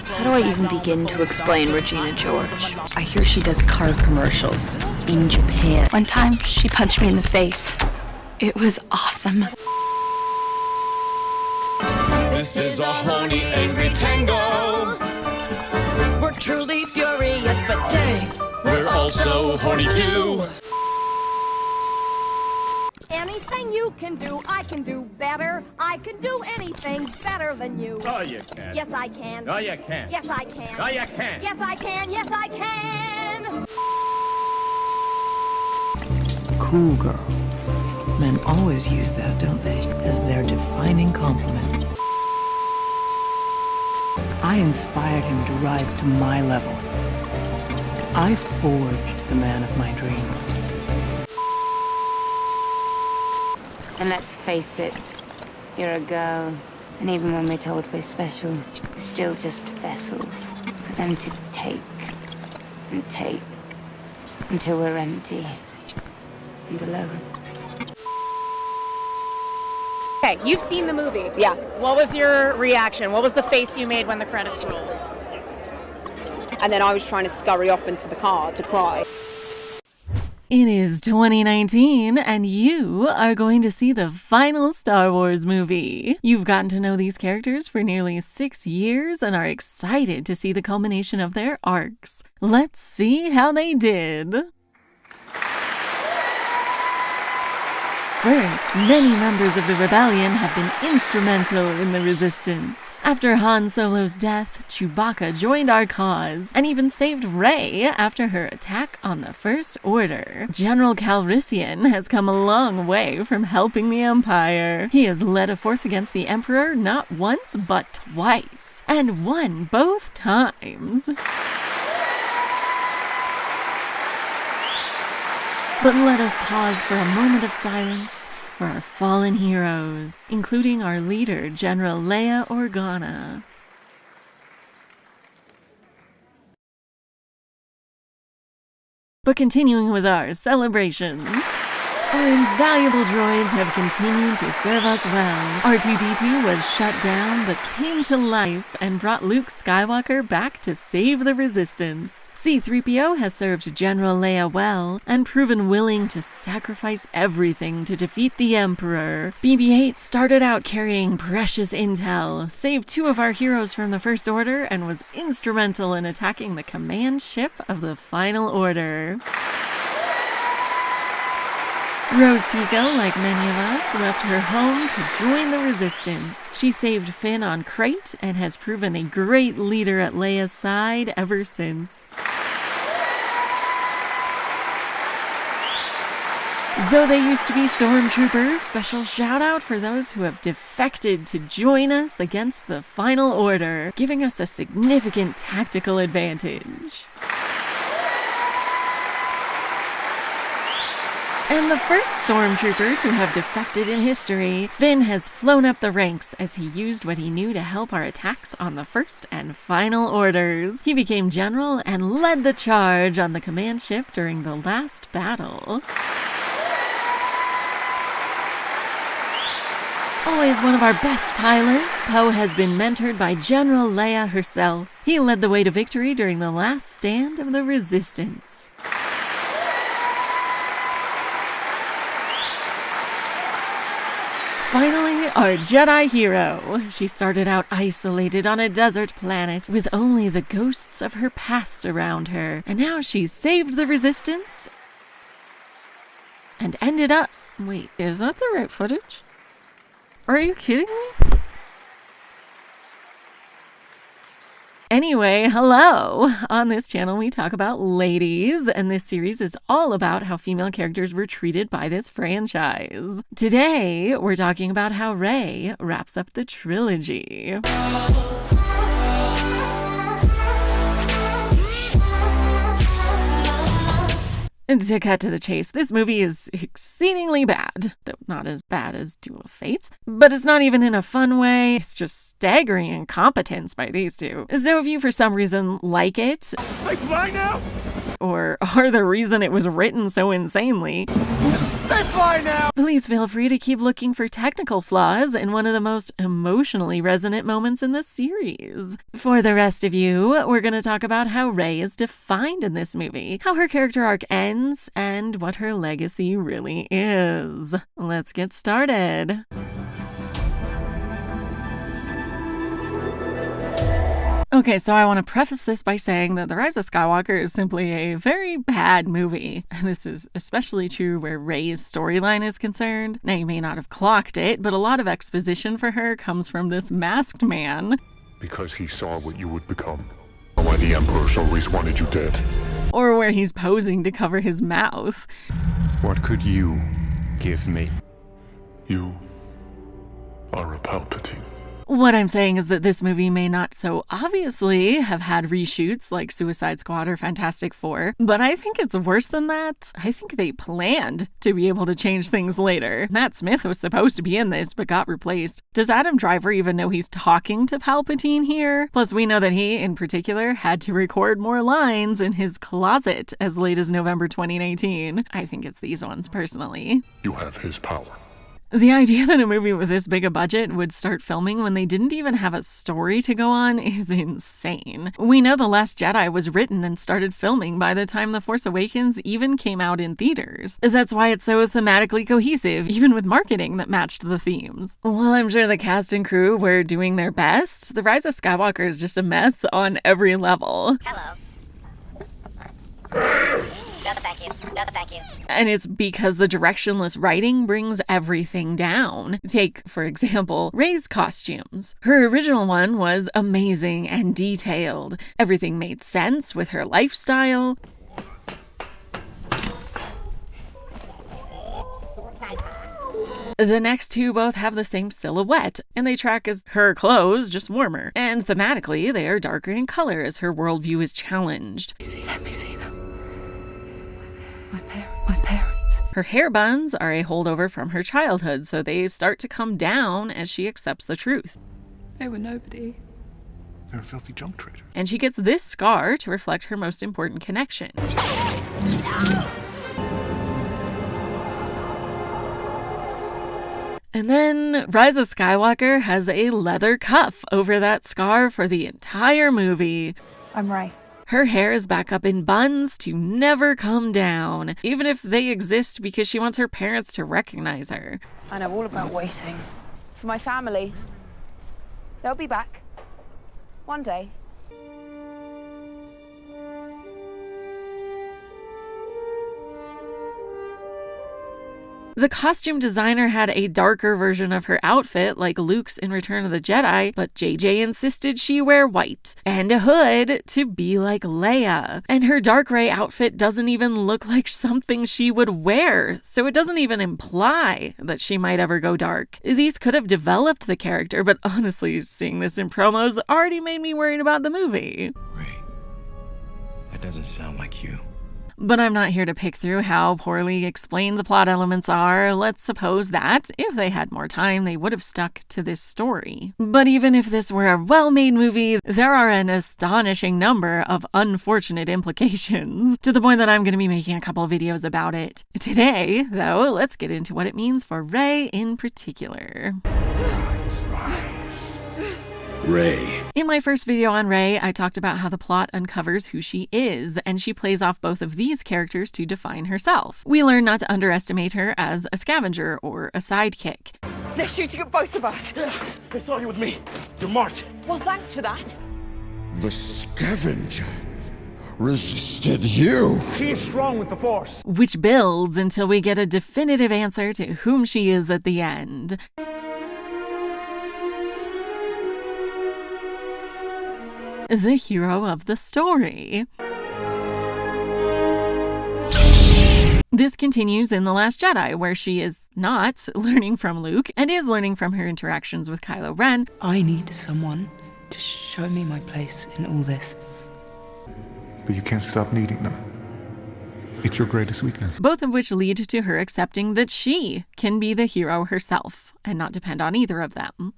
How do I even begin to explain Regina George? I hear she does car commercials in Japan. One time, she punched me in the face. It was awesome. This is a horny, angry tango. We're truly furious, but dang, We're also horny too. Anything you can do, I can do better. I can do anything better than you. Oh, you can. Yes, I can. No, you can't. Yes, I can. No, you can't. Yes, I can. Yes, I can. Cool girl. Men always use that, don't they, as their defining compliment. I inspired him to rise to my level. I forged the man of my dreams. And let's face it, you're a girl. And even when we're told we're special, we're still just vessels for them to take and take until we're empty and alone. Okay, you've seen the movie. Yeah. What was your reaction? What was the face you made when the credits rolled? And then I was trying to scurry off into the car to cry. It is 2019, and you are going to see the final Star Wars movie. You've gotten to know these characters for nearly 6 years and are excited to see the culmination of their arcs. Let's see how they did. First, many members of the rebellion have been instrumental in the resistance. After Han Solo's death, Chewbacca joined our cause and even saved Rey after her attack on the First Order. General Calrissian has come a long way from helping the Empire. He has led a force against the Emperor not once but twice, and won both times. But let us pause for a moment of silence for our fallen heroes, including our leader, General Leia Organa. But continuing with our celebrations, our invaluable droids have continued to serve us well. R2-D2 was shut down but came to life and brought Luke Skywalker back to save the Resistance. C-3PO has served General Leia well and proven willing to sacrifice everything to defeat the Emperor. BB-8 started out carrying precious intel, saved 2 of our heroes from the First Order, and was instrumental in attacking the command ship of the Final Order. Rose Tico, like many of us, left her home to join the Resistance. She saved Finn on Crate and has proven a great leader at Leia's side ever since. Though they used to be stormtroopers, special shout out for those who have defected to join us against the Final Order, giving us a significant tactical advantage. And the first stormtrooper to have defected in history, Finn has flown up the ranks as he used what he knew to help our attacks on the First and Final Orders. He became general and led the charge on the command ship during the last battle. Always one of our best pilots, Poe has been mentored by General Leia herself. He led the way to victory during the last stand of the Resistance. Finally, our Jedi hero. She started out isolated on a desert planet with only the ghosts of her past around her, and now she's saved the Resistance and ended up... Wait, is that the right footage? Are you kidding me? Anyway, hello! On this channel, we talk about ladies, and this series is all about how female characters were treated by this franchise. Today, we're talking about how Rey wraps up the trilogy. And to cut to the chase, this movie is exceedingly bad. Though not as bad as Duel of Fates. But it's not even in a fun way. It's just staggering incompetence by these two. So if you for some reason like it... They fly now? or are the reason it was written so insanely. They fly now! Please feel free to keep looking for technical flaws in one of the most emotionally resonant moments in the series. For the rest of you, we're going to talk about how Rey is defined in this movie, how her character arc ends, and what her legacy really is. Let's get started. Okay, so I want to preface this by saying that The Rise of Skywalker is simply a very bad movie. And this is especially true where Rey's storyline is concerned. Now, you may not have clocked it, but a lot of exposition for her comes from this masked man. Because he saw what you would become. Why the Emperor's always wanted you dead. Or where he's posing to cover his mouth. What could you give me? You are a Palpatine. What I'm saying is that this movie may not so obviously have had reshoots like Suicide Squad or Fantastic Four, but I think it's worse than that. I think they planned to be able to change things later. Matt Smith was supposed to be in this, but got replaced. Does Adam Driver even know he's talking to Palpatine here? Plus, we know that he, in particular, had to record more lines in his closet as late as November 2019. I think it's these ones, personally. You have his power. The idea that a movie with this big a budget would start filming when they didn't even have a story to go on is insane. We know The Last Jedi was written and started filming by the time The Force Awakens even came out in theaters. That's why it's so thematically cohesive, even with marketing that matched the themes. While I'm sure the cast and crew were doing their best, The Rise of Skywalker is just a mess on every level. Hello. No, thank you. No, thank you. And it's because the directionless writing brings everything down. Take, for example, Rey's costumes. Her original one was amazing and detailed. Everything made sense with her lifestyle. The next two both have the same silhouette, and they track as her clothes, just warmer. And thematically, they are darker in color as her worldview is challenged. Let me see them. My parents. Her hair buns are a holdover from her childhood, so they start to come down as she accepts the truth. They were nobody. You're a filthy junk trader. And she gets this scar to reflect her most important connection. And then Rise of Skywalker has a leather cuff over that scar for the entire movie. I'm Rey. Her hair is back up in buns to never come down, even if they exist because she wants her parents to recognize her. I know all about waiting. For my family. They'll be back. One day. The costume designer had a darker version of her outfit like Luke's in Return of the Jedi, but JJ insisted she wear white and a hood to be like Leia. And her dark Rey outfit doesn't even look like something she would wear, so it doesn't even imply that she might ever go dark. These could have developed the character, but honestly, seeing this in promos already made me worried about the movie. Rey, that doesn't sound like you. But I'm not here to pick through how poorly explained the plot elements are. Let's suppose that, if they had more time, they would have stuck to this story. But even if this were a well-made movie, there are an astonishing number of unfortunate implications, to the point that I'm going to be making a couple of videos about it. Today, though, let's get into what it means for Rey in particular. Rey. In my first video on Rey, I talked about how the plot uncovers who she is, and she plays off both of these characters to define herself. We learn not to underestimate her as a scavenger or a sidekick. They're shooting at both of us. They saw you with me. You're marked. Well, thanks for that. The scavenger resisted you. She is strong with the Force. Which builds until we get a definitive answer to whom she is at the end. The hero of the story. This continues in The Last Jedi, where she is not learning from Luke and is learning from her interactions with Kylo Ren. I need someone to show me my place in all this. But you can't stop needing them. It's your greatest weakness. Both of which lead to her accepting that she can be the hero herself and not depend on either of them.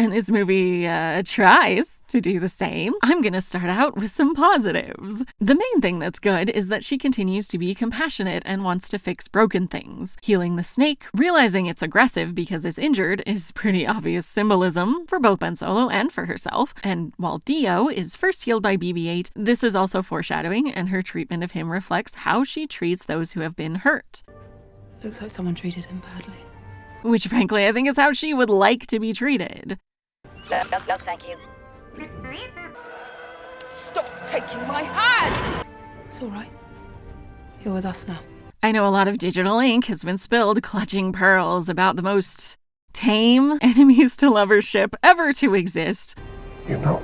And this movie tries to do the same. I'm gonna start out with some positives. The main thing that's good is that she continues to be compassionate and wants to fix broken things. Healing the snake, realizing it's aggressive because it's injured, is pretty obvious symbolism for both Ben Solo and for herself. And while Dio is first healed by BB-8, this is also foreshadowing, and her treatment of him reflects how she treats those who have been hurt. Looks like someone treated him badly. Which frankly I think is how she would like to be treated. No, thank you. Stop taking my hand! It's all right. You're with us now. I know a lot of digital ink has been spilled clutching pearls about the most tame enemies to lovers ship ever to exist. You know.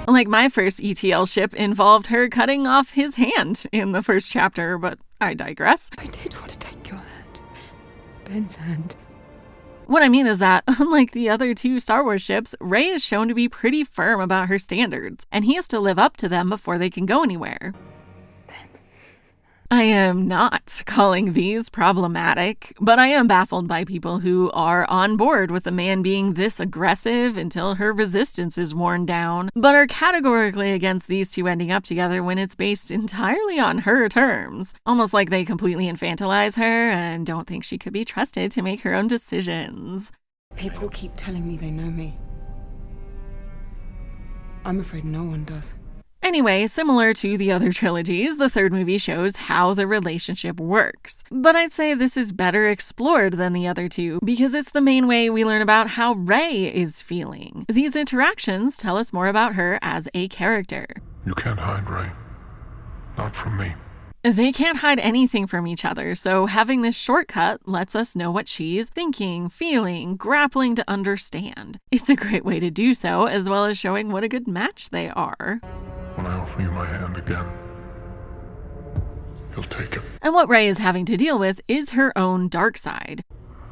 Like my first ETL ship involved her cutting off his hand in the first chapter, but I digress. I did want to take your hand. Ben's hand. What I mean is that, unlike the other two Star Wars ships, Rey is shown to be pretty firm about her standards, and he has to live up to them before they can go anywhere. I am not calling these problematic, but I am baffled by people who are on board with a man being this aggressive until her resistance is worn down, but are categorically against these two ending up together when it's based entirely on her terms. Almost like they completely infantilize her and don't think she could be trusted to make her own decisions. People keep telling me they know me. I'm afraid no one does. Anyway, similar to the other trilogies, the third movie shows how the relationship works. But I'd say this is better explored than the other two, because it's the main way we learn about how Rey is feeling. These interactions tell us more about her as a character. You can't hide Rey. Not from me. They can't hide anything from each other, so having this shortcut lets us know what she's thinking, feeling, grappling to understand. It's a great way to do so, as well as showing what a good match they are. When I offer you my hand again, you'll take it. And what Rey is having to deal with is her own dark side.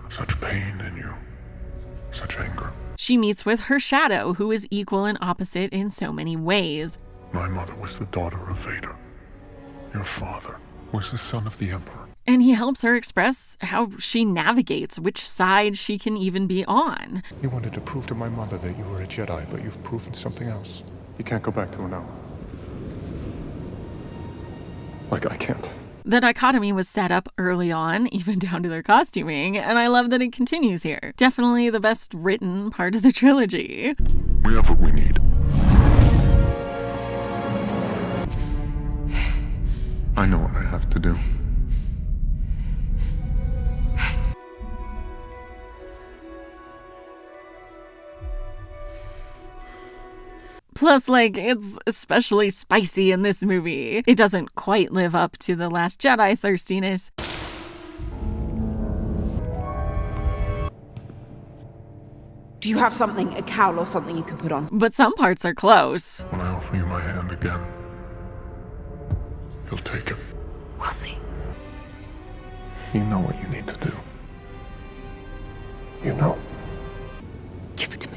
Such pain in you. Such anger. She meets with her shadow, who is equal and opposite in so many ways. My mother was the daughter of Vader. Your father was the son of the Emperor. And he helps her express how she navigates which side she can even be on. You wanted to prove to my mother that you were a Jedi, but you've proven something else. You can't go back to her now. Like I can't. The dichotomy was set up early on, even down to their costuming, and I love that it continues here. Definitely the best written part of the trilogy. We have what we need. I know what I have to do. Plus, it's especially spicy in this movie. It doesn't quite live up to The Last Jedi thirstiness. Do you have something, a cowl or something you can put on? But some parts are close. When I offer you my hand again, you'll take it. We'll see. You know what you need to do. You know. Give it to me.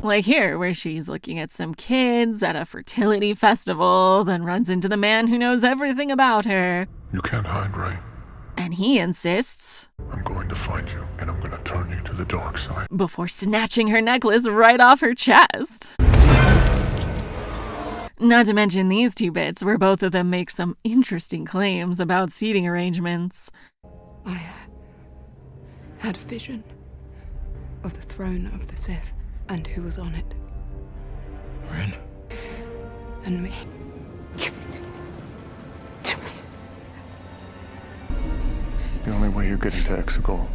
Like here, where she's looking at some kids at a fertility festival, then runs into the man who knows everything about her. You can't hide, Rey. And he insists, I'm going to find you, and I'm going to turn you to the dark side. Before snatching her necklace right off her chest. Not to mention these two bits, where both of them make some interesting claims about seating arrangements. I had a vision of the throne of the Sith and who was on it. Ren? And me. Give it to me. The only way you're getting to Exegol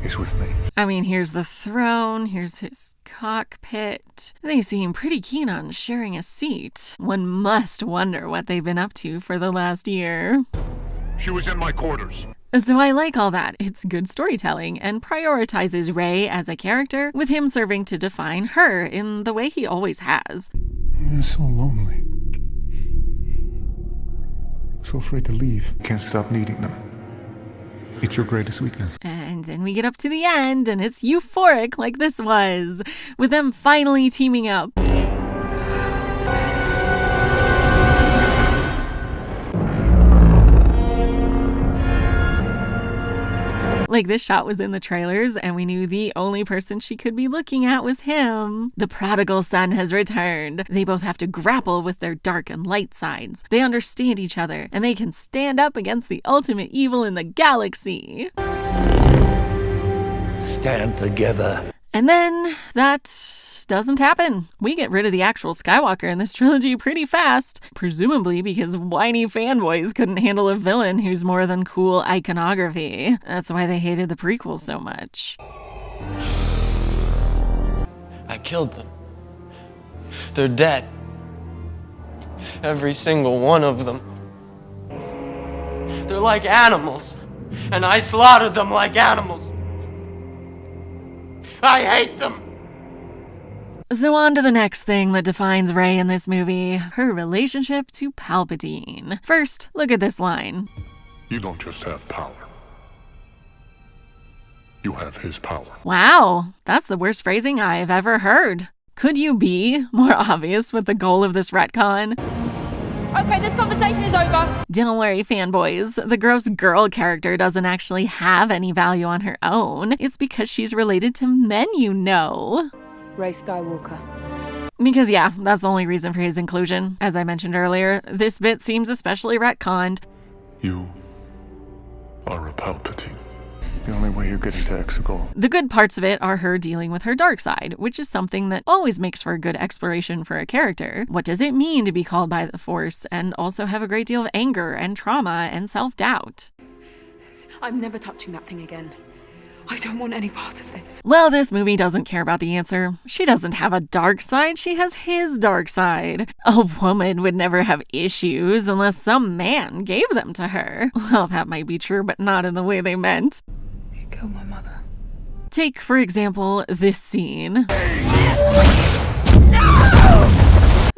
is with me. I mean, here's the throne, here's his cockpit. They seem pretty keen on sharing a seat. One must wonder what they've been up to for the last year. She was in my quarters. So I like all that. It's good storytelling and prioritizes Rey as a character, with him serving to define her in the way he always has. You're so lonely. So afraid to leave. Can't stop needing them. It's your greatest weakness. And then we get up to the end, and it's euphoric like this was, with them finally teaming up. Like, this shot was in the trailers, and we knew the only person she could be looking at was him. The prodigal son has returned. They both have to grapple with their dark and light sides. They understand each other, and they can stand up against the ultimate evil in the galaxy. Stand together. And then that doesn't happen. We get rid of the actual Skywalker in this trilogy pretty fast, presumably because whiny fanboys couldn't handle a villain who's more than cool iconography. That's why they hated the prequels so much. I killed them. They're dead. Every single one of them. They're like animals, and I slaughtered them like animals. I hate them! So on to the next thing that defines Rey in this movie, her relationship to Palpatine. First, look at this line. You don't just have power. You have his power. Wow, that's the worst phrasing I've ever heard. Could you be more obvious with the goal of this retcon? Okay, this conversation is over. Don't worry, fanboys. The gross girl character doesn't actually have any value on her own. It's because she's related to men you know. Rey Skywalker. Because yeah, that's the only reason for his inclusion. As I mentioned earlier, this bit seems especially retconned. You are a Palpatine. The only way you're getting to Exegol. The good parts of it are her dealing with her dark side, which is something that always makes for a good exploration for a character. What does it mean to be called by the Force and also have a great deal of anger and trauma and self-doubt? I'm never touching that thing again. I don't want any part of this. Well, this movie doesn't care about the answer. She doesn't have a dark side, she has his dark side. A woman would never have issues unless some man gave them to her. Well, that might be true, but not in the way they meant. You killed my mother. Take, for example, this scene.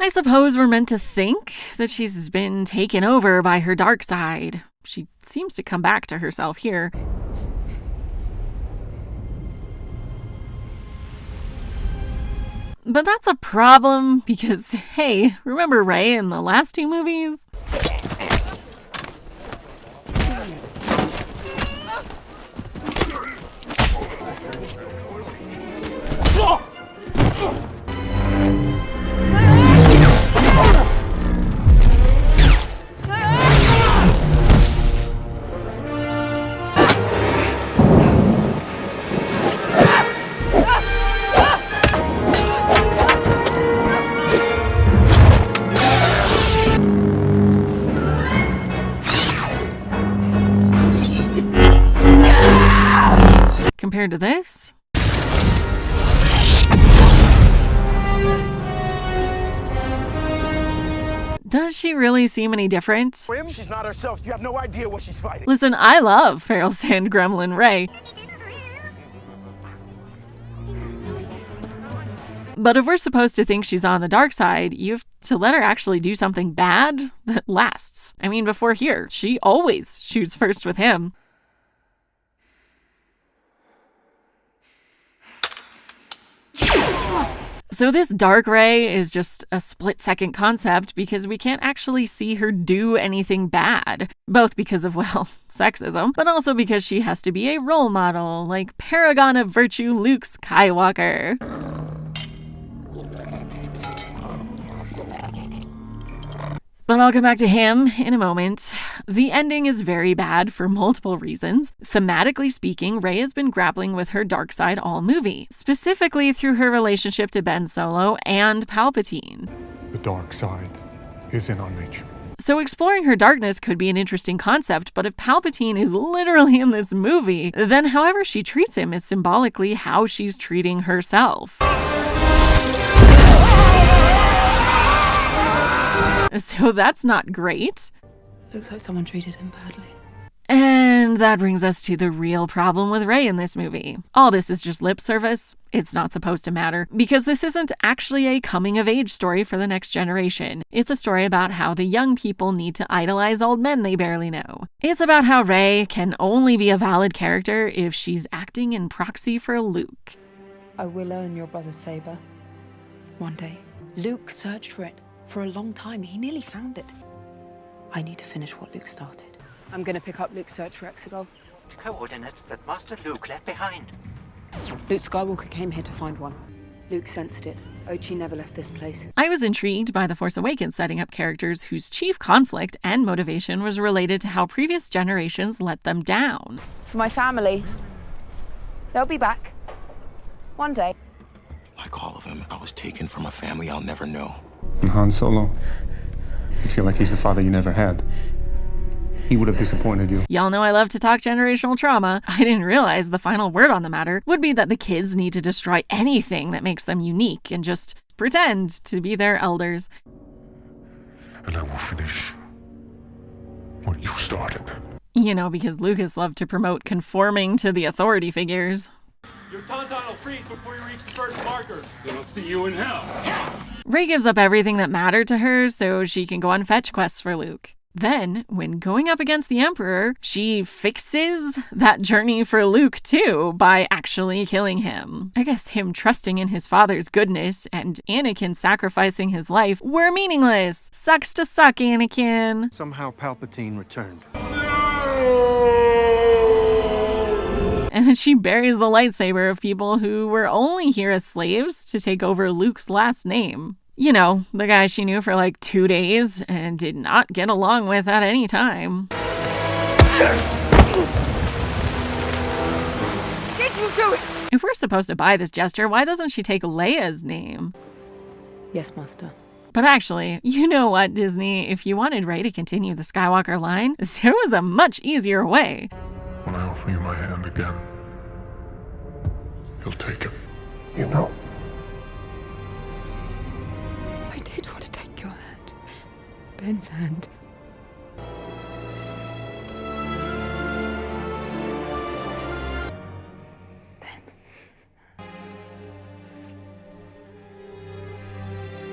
I suppose we're meant to think that she's been taken over by her dark side. She seems to come back to herself here. But that's a problem because, hey, remember Rey in the last two movies? Compared to this? Does she really seem any different? She's not herself. You have no idea what she's fighting. Listen, I love Feral Sand Gremlin Rey. But if we're supposed to think she's on the dark side, you have to let her actually do something bad that lasts. I mean, before here, she always shoots first with him. So this dark Rey is just a split-second concept because we can't actually see her do anything bad. Both because of, well, sexism, but also because she has to be a role model, like paragon of virtue Luke Skywalker. But I'll come back to him in a moment. The ending is very bad for multiple reasons. Thematically speaking, Rey has been grappling with her dark side all movie, specifically through her relationship to Ben Solo and Palpatine. The dark side is in our nature. So exploring her darkness could be an interesting concept, but if Palpatine is literally in this movie, then however she treats him is symbolically how she's treating herself. So that's not great. Looks like someone treated him badly. And that brings us to the real problem with Rey in this movie. All this is just lip service. It's not supposed to matter, because this isn't actually a coming-of-age story for the next generation. It's a story about how the young people need to idolize old men they barely know. It's about how Rey can only be a valid character if she's acting in proxy for Luke. I will earn your brother's saber. One day. Luke searched for it. For a long time, he nearly found it. I need to finish what Luke started. I'm gonna pick up Luke's search for Exegol. The coordinates that Master Luke left behind. Luke Skywalker came here to find one. Luke sensed it. Ochi never left this place. I was intrigued by The Force Awakens setting up characters whose chief conflict and motivation was related to how previous generations let them down. For my family, they'll be back. One day. Like all of them, I was taken from a family I'll never know. And Han Solo, you feel like he's the father you never had. He would have disappointed you. Y'all know I love to talk generational trauma. I didn't realize the final word on the matter would be that the kids need to destroy anything that makes them unique and just pretend to be their elders. And I will finish what you started. You know, because Lucas loved to promote conforming to the authority figures. Your tauntaun will freeze before you reach the first marker. Then I'll see you in hell. Rey gives up everything that mattered to her so she can go on fetch quests for Luke. Then, when going up against the Emperor, she fixes that journey for Luke too by actually killing him. I guess him trusting in his father's goodness and Anakin sacrificing his life were meaningless. Sucks to suck, Anakin. Somehow Palpatine returned. And then she buries the lightsaber of people who were only here as slaves to take over Luke's last name. You know, the guy she knew for like 2 days and did not get along with at any time. Did you do it? If we're supposed to buy this gesture, why doesn't she take Leia's name? Yes, Master. But actually, you know what, Disney? If you wanted Rey to continue the Skywalker line, there was a much easier way. When I offer you my hand again, you'll take it. You know. I did want to take your hand. Ben's hand.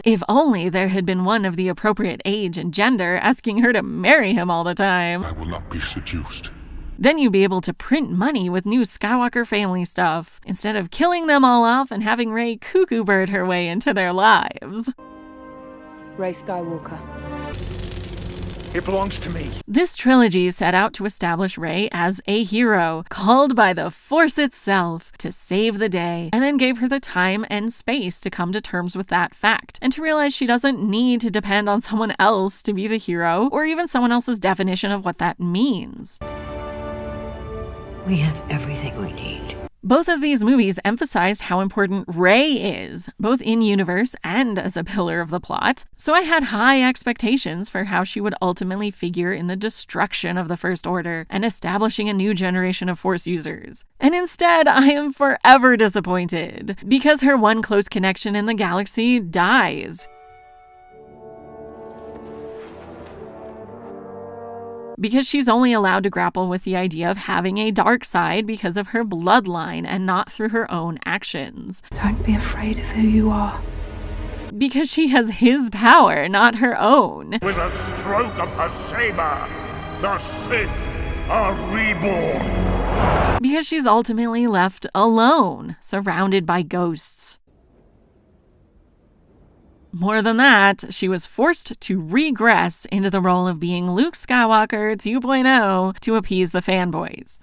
If only there had been one of the appropriate age and gender asking her to marry him all the time. I will not be seduced. Then you'd be able to print money with new Skywalker family stuff, instead of killing them all off and having Rey cuckoo bird her way into their lives. Rey Skywalker. It belongs to me. This trilogy set out to establish Rey as a hero, called by the Force itself to save the day, and then gave her the time and space to come to terms with that fact, and to realize she doesn't need to depend on someone else to be the hero, or even someone else's definition of what that means. We have everything we need. Both of these movies emphasized how important Rey is, both in universe and as a pillar of the plot, so I had high expectations for how she would ultimately figure in the destruction of the First Order and establishing a new generation of Force users. And instead, I am forever disappointed, because her one close connection in the galaxy dies. Because she's only allowed to grapple with the idea of having a dark side because of her bloodline and not through her own actions. Don't be afraid of who you are. Because she has his power, not her own. With a stroke of her saber, the Sith are reborn. Because she's ultimately left alone, surrounded by ghosts. More than that, she was forced to regress into the role of being Luke Skywalker 2.0 to appease the fanboys.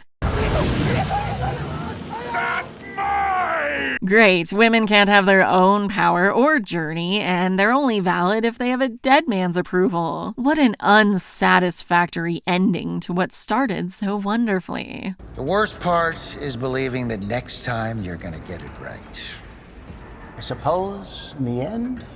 That's mine! Great, women can't have their own power or journey, and they're only valid if they have a dead man's approval. What an unsatisfactory ending to what started so wonderfully. The worst part is believing that next time you're gonna get it right. I suppose, in the end,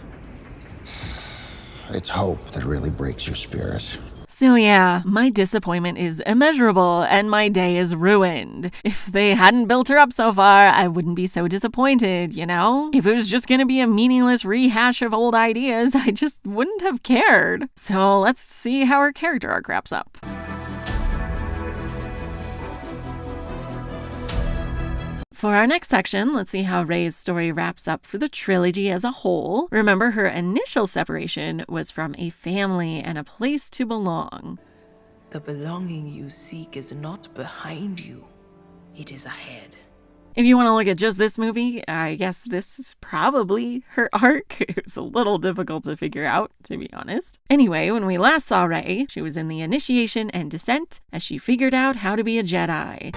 it's hope that really breaks your spirit. So yeah, my disappointment is immeasurable and my day is ruined. If they hadn't built her up so far, I wouldn't be so disappointed, you know? If it was just gonna be a meaningless rehash of old ideas, I just wouldn't have cared. So let's see how her character arc wraps up. For our next section, let's see how Rey's story wraps up for the trilogy as a whole. Remember, her initial separation was from a family and a place to belong. The belonging you seek is not behind you, it is ahead. If you want to look at just this movie, I guess this is probably her arc. It was a little difficult to figure out, to be honest. Anyway, when we last saw Rey, she was in the initiation and descent as she figured out how to be a Jedi.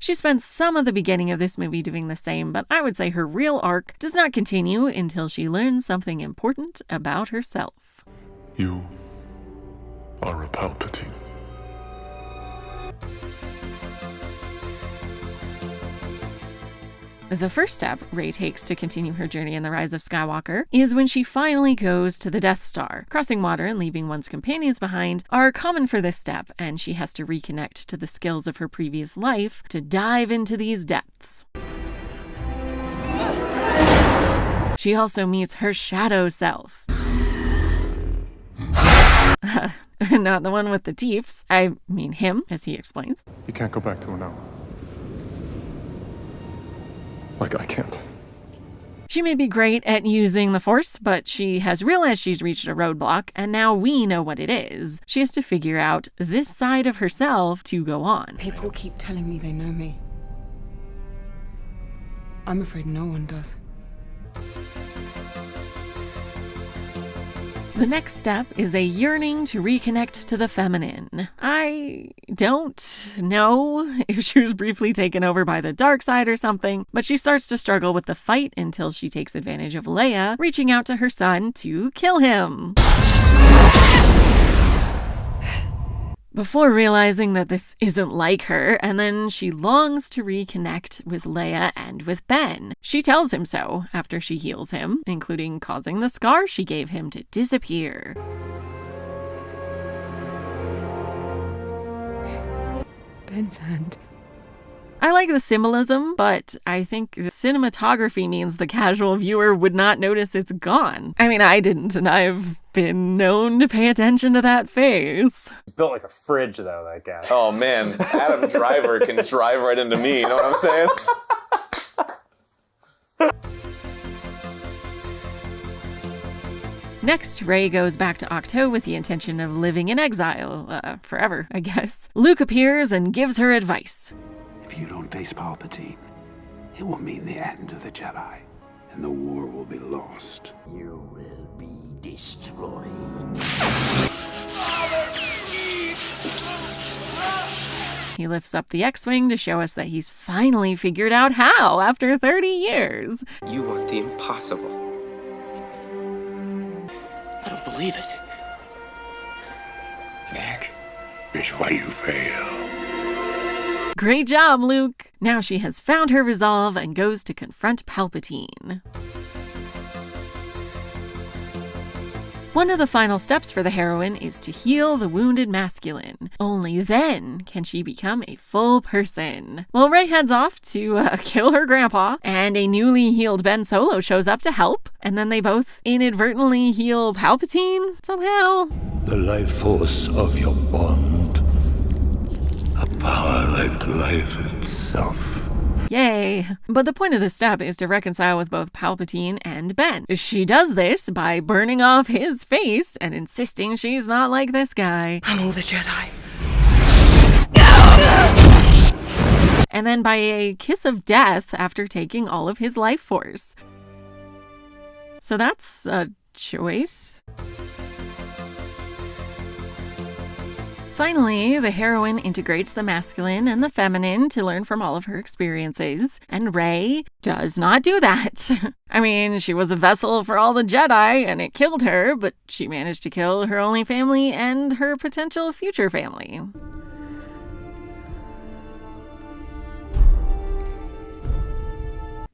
She spends some of the beginning of this movie doing the same, but I would say her real arc does not continue until she learns something important about herself. You are a Palpatine. The first step Rey takes to continue her journey in the Rise of Skywalker is when she finally goes to the Death Star. Crossing water and leaving one's companions behind are common for this step, and she has to reconnect to the skills of her previous life to dive into these depths. She also meets her shadow self. Not the one with the teeths. I mean him, as he explains. You can't go back to her now. Like I can't. She may be great at using the Force, but she has realized she's reached a roadblock, and now we know what it is. She has to figure out this side of herself to go on. People keep telling me they know me. I'm afraid no one does. The next step is a yearning to reconnect to the feminine. I don't know if she was briefly taken over by the dark side or something, but she starts to struggle with the fight until she takes advantage of Leia reaching out to her son to kill him. Before realizing that this isn't like her, and then she longs to reconnect with Leia and with Ben. She tells him so after she heals him, including causing the scar she gave him to disappear. Ben's hand. I like the symbolism, but I think the cinematography means the casual viewer would not notice it's gone. I mean, I didn't, and I've been known to pay attention to that face. He's built like a fridge, though, that guy. Oh, man. Adam Driver can drive right into me, you know what I'm saying? Next, Rey goes back to Ahch-To with the intention of living in exile, forever, I guess. Luke appears and gives her advice. If you don't face Palpatine, it will mean the end of the Jedi, and the war will be lost. You will be destroyed. He lifts up the X-Wing to show us that he's finally figured out how after 30 years. You want the impossible. I don't believe it. That is why you fail. Great job, Luke! Now she has found her resolve and goes to confront Palpatine. One of the final steps for the heroine is to heal the wounded masculine. Only then can she become a full person. Well, Rey heads off to kill her grandpa, and a newly healed Ben Solo shows up to help, and then they both inadvertently heal Palpatine somehow. The life force of your bond. A power like life itself. Yay! But the point of this step is to reconcile with both Palpatine and Ben. She does this by burning off his face and insisting she's not like this guy. I'm all the Jedi. And then by a kiss of death after taking all of his life force. So that's a choice. Finally, the heroine integrates the masculine and the feminine to learn from all of her experiences, and Rey does not do that. I mean, she was a vessel for all the Jedi, and it killed her, but she managed to kill her only family and her potential future family.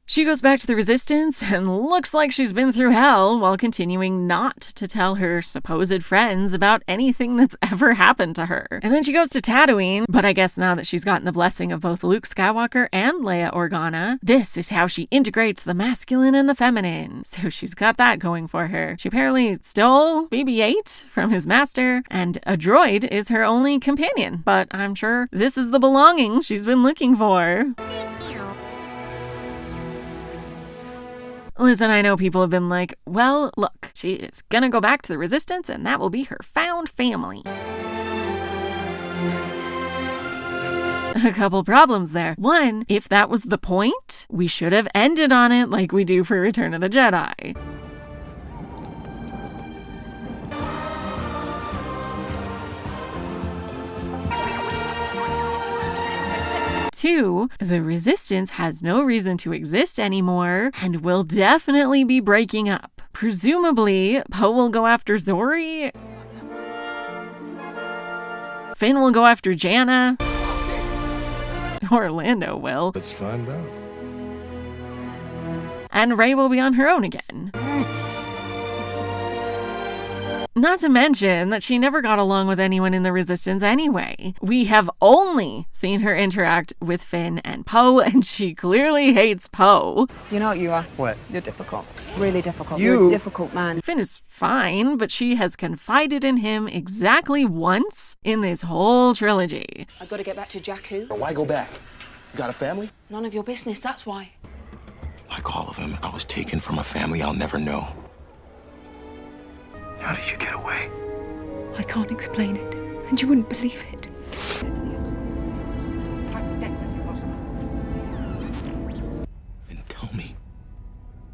She goes back to the Resistance and looks like she's been through hell while continuing not to tell her supposed friends about anything that's ever happened to her. And then she goes to Tatooine, but I guess now that she's gotten the blessing of both Luke Skywalker and Leia Organa, this is how she integrates the masculine and the feminine. So she's got that going for her. She apparently stole BB-8 from his master, and a droid is her only companion, but I'm sure this is the belonging she's been looking for. Listen, I know people have been like, well, look, she is gonna go back to the Resistance and that will be her found family. A couple problems there. One, if that was the point, we should have ended on it like we do for Return of the Jedi. Two, the Resistance has no reason to exist anymore and will definitely be breaking up. Presumably, Poe will go after Zori. Finn will go after Janna. Orlando will. Let's find out. And Rey will be on her own again. Not to mention that she never got along with anyone in the Resistance anyway. We have only seen her interact with Finn and Poe, and she clearly hates Poe. You know what you are? What? You're difficult. Really difficult. You- You're a difficult man. Finn is fine, but she has confided in him exactly once in this whole trilogy. I gotta get back to Jakku. Why go back? You got a family? None of your business, that's why. Like all of them, I was taken from a family I'll never know. How did you get away? I can't explain it, and you wouldn't believe it. Tell me.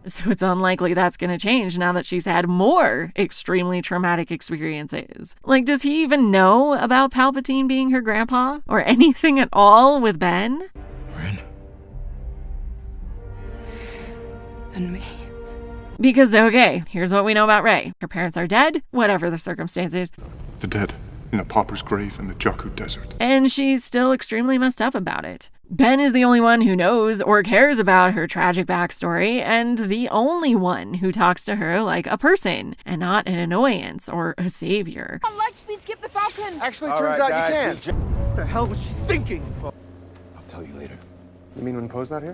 So it's unlikely that's going to change now that she's had more extremely traumatic experiences. Like, does he even know about Palpatine being her grandpa? Or anything at all with Ben? And me. Because, okay, here's what we know about Rey. Her parents are dead, whatever the circumstances. The dead in a pauper's grave in the Jakku desert. And she's still extremely messed up about it. Ben is the only one who knows or cares about her tragic backstory, and the only one who talks to her like a person, and not an annoyance or a savior. On light speed, skip the Falcon! Actually, turns out you can't. What the hell was she thinking? I'll tell you later. You mean when Poe's not here?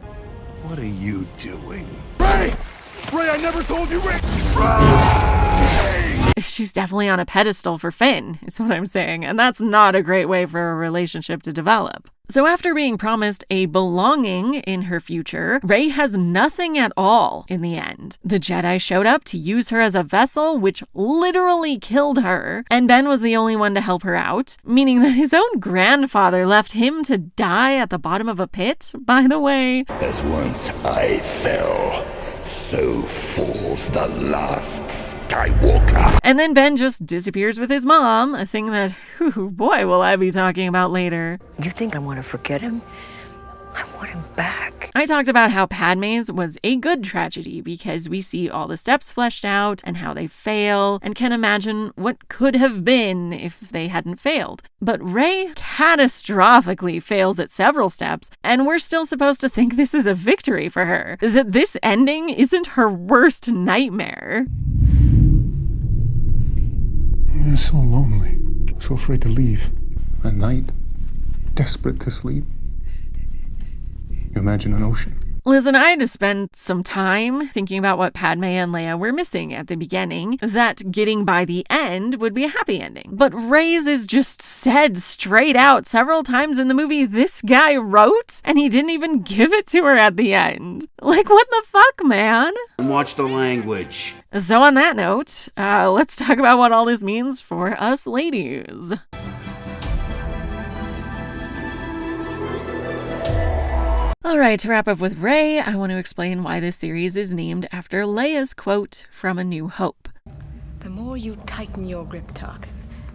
What are you doing? Ray! Ray, I never told you, Ray! She's definitely on a pedestal for Finn, is what I'm saying, and that's not a great way for a relationship to develop. So after being promised a belonging in her future, Rey has nothing at all in the end. The Jedi showed up to use her as a vessel, which literally killed her, and Ben was the only one to help her out, meaning that his own grandfather left him to die at the bottom of a pit, by the way. As once I fell, so falls the last Skywalker. And then Ben just disappears with his mom, a thing that, whew, boy, will I be talking about later. You think I want to forget him? I want him back. I talked about how Padme's was a good tragedy because we see all the steps fleshed out and how they fail and can imagine what could have been if they hadn't failed. But Rey catastrophically fails at several steps, and we're still supposed to think this is a victory for her, that this ending isn't her worst nightmare. I'm so lonely, so afraid to leave. At night, desperate to sleep. You imagine an ocean. Listen, I had to spend some time thinking about what Padme and Leia were missing at the beginning, that getting by the end would be a happy ending. But Rey's is just said straight out several times in the movie this guy wrote, and he didn't even give it to her at the end. Like, what the fuck, man? Watch the language. So on that note, let's talk about what all this means for us ladies. Alright, to wrap up with Rey, I want to explain why this series is named after Leia's quote from A New Hope. The more you tighten your grip, Tarkin,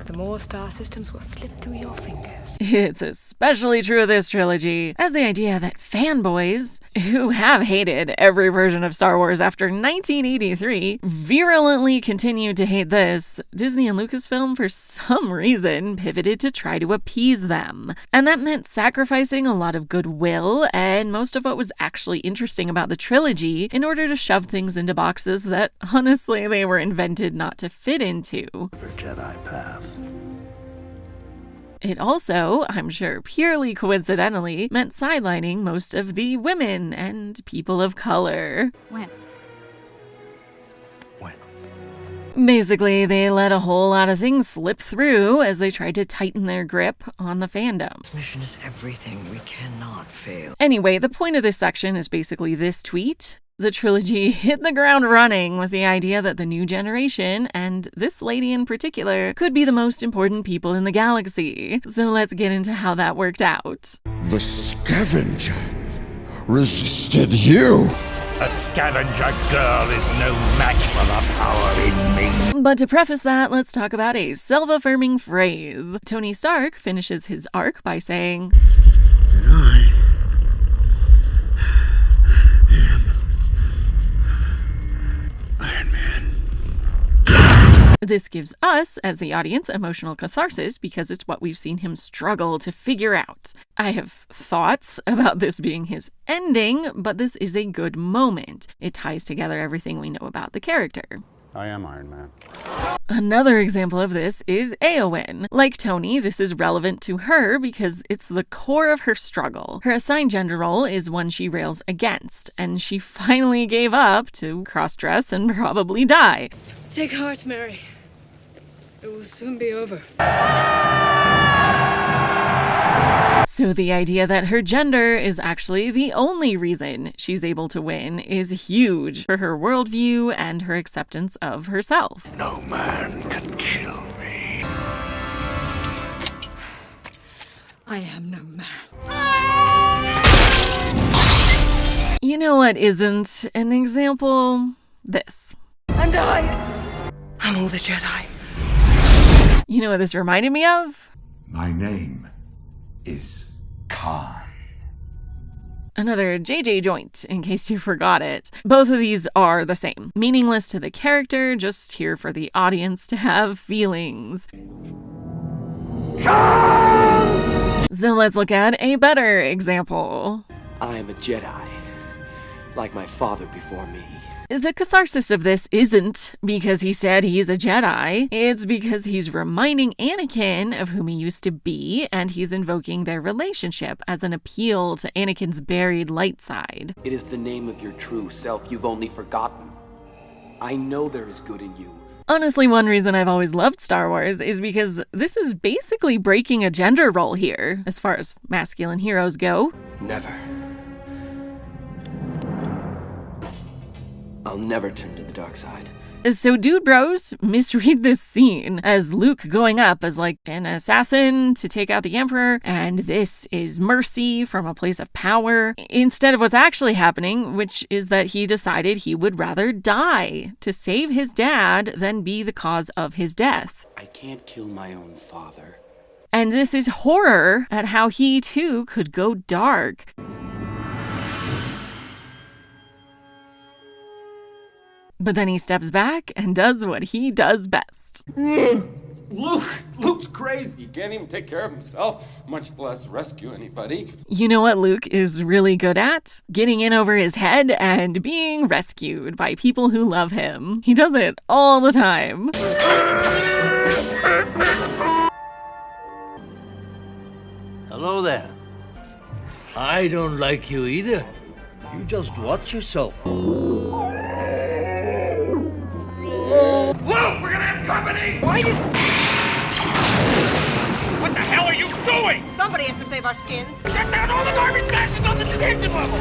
the more star systems will slip through your fingers. It's especially true of this trilogy, as the idea that fanboys, who have hated every version of Star Wars after 1983, virulently continued to hate this, Disney and Lucasfilm, for some reason, pivoted to try to appease them. And that meant sacrificing a lot of goodwill and most of what was actually interesting about the trilogy in order to shove things into boxes that, honestly, they were invented not to fit into. For Jedi path. It also, I'm sure purely coincidentally, meant sidelining most of the women and people of color. When? Basically, they let a whole lot of things slip through as they tried to tighten their grip on the fandom. This mission is everything. We cannot fail. Anyway, the point of this section is basically this tweet. The trilogy hit the ground running with the idea that the new generation, and this lady in particular, could be the most important people in the galaxy. So let's get into how that worked out. The scavenger resisted you. A scavenger girl is no match for the power in me. But to preface that, let's talk about a self-affirming phrase. Tony Stark finishes his arc by saying, Iron Man. This gives us, as the audience, emotional catharsis because it's what we've seen him struggle to figure out. I have thoughts about this being his ending, but this is a good moment. It ties together everything we know about the character. I am Iron Man. Another example of this is Eowyn. Like Tony, this is relevant to her because it's the core of her struggle. Her assigned gender role is one she rails against, and she finally gave up to cross-dress and probably die. Take heart, Mary. It will soon be over. So the idea that her gender is actually the only reason she's able to win is huge for her worldview and her acceptance of herself. No man can kill me. I am no man. You know what isn't an example? This. And I'm all the Jedi. You know what this reminded me of? My name is Khan. Another JJ joint, in case you forgot it. Both of these are the same. Meaningless to the character, just here for the audience to have feelings. So let's look at a better example. I am a Jedi, like my father before me. The catharsis of this isn't because he said he's a Jedi. It's because he's reminding Anakin of whom he used to be, and he's invoking their relationship as an appeal to Anakin's buried light side. It is the name of your true self you've only forgotten. I know there is good in you. Honestly, one reason I've always loved Star Wars is because this is basically breaking a gender role here, as far as masculine heroes go. Never. I'll never turn to the dark side. So dude bros misread this scene as Luke going up as like an assassin to take out the Emperor, and this is mercy from a place of power, instead of what's actually happening, which is that he decided he would rather die to save his dad than be the cause of his death. I can't kill my own father. And this is horror at how he too could go dark. But then he steps back and does what he does best. Luke's crazy. He can't even take care of himself, much less rescue anybody. You know what Luke is really good at? Getting in over his head and being rescued by people who love him. He does it all the time. Hello there. I don't like you either. You just watch yourself. Luke, we're gonna have company! What the hell are you doing? Somebody has to save our skins. Shut down all the garbage matches on the detention level!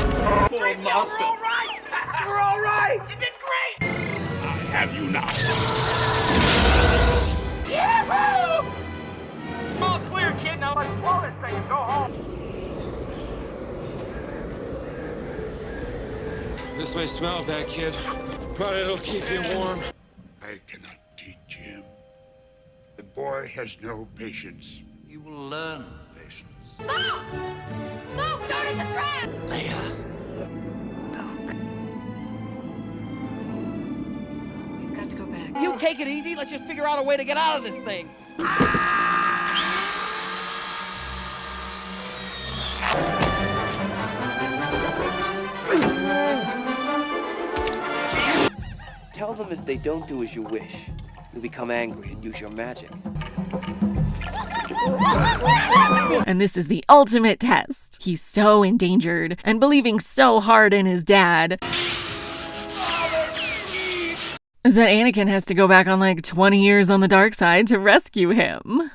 Poor master. We're all right! We're all right! You did great! I have you not. Yahoo! All clear, kid. Now let's blow this thing and go home. This may smell bad, kid, but it'll keep you warm. I cannot teach him. The boy has no patience. You will learn patience. Luke! Luke, don't hit the trap! Leia. We've got to go back. You take it easy. Let's just figure out a way to get out of this thing. Tell them if they don't do as you wish, you'll become angry and use your magic. And this is the ultimate test. He's so endangered and believing so hard in his dad that Anakin has to go back on like 20 years on the dark side to rescue him.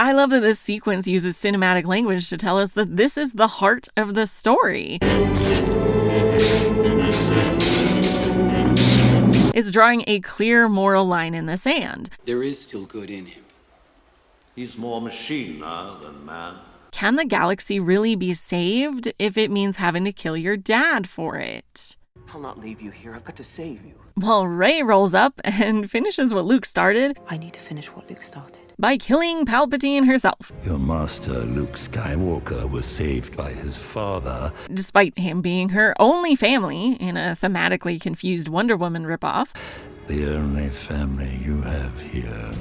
I love that this sequence uses cinematic language to tell us that this is the heart of the story. It's drawing a clear moral line in the sand. There is still good in him. He's more machine now than man. Can the galaxy really be saved if it means having to kill your dad for it? I'll not leave you here. I've got to save you. Well, Rey rolls up and finishes what Luke started. I need to finish what Luke started. By killing Palpatine herself. Your master, Luke Skywalker, was saved by his father. Despite him being her only family in a thematically confused Wonder Woman ripoff. The only family you have here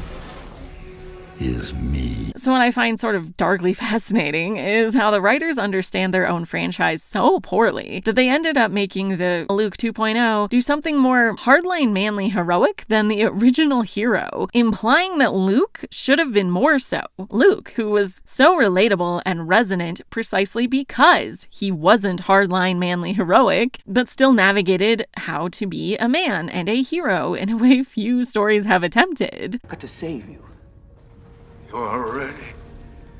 is me. So what I find sort of darkly fascinating is how the writers understand their own franchise so poorly that they ended up making the Luke 2.0 do something more hardline manly heroic than the original hero, implying that Luke should have been more so. Luke, who was so relatable and resonant precisely because he wasn't hardline manly heroic, but still navigated how to be a man and a hero in a way few stories have attempted. I've got to save you. You already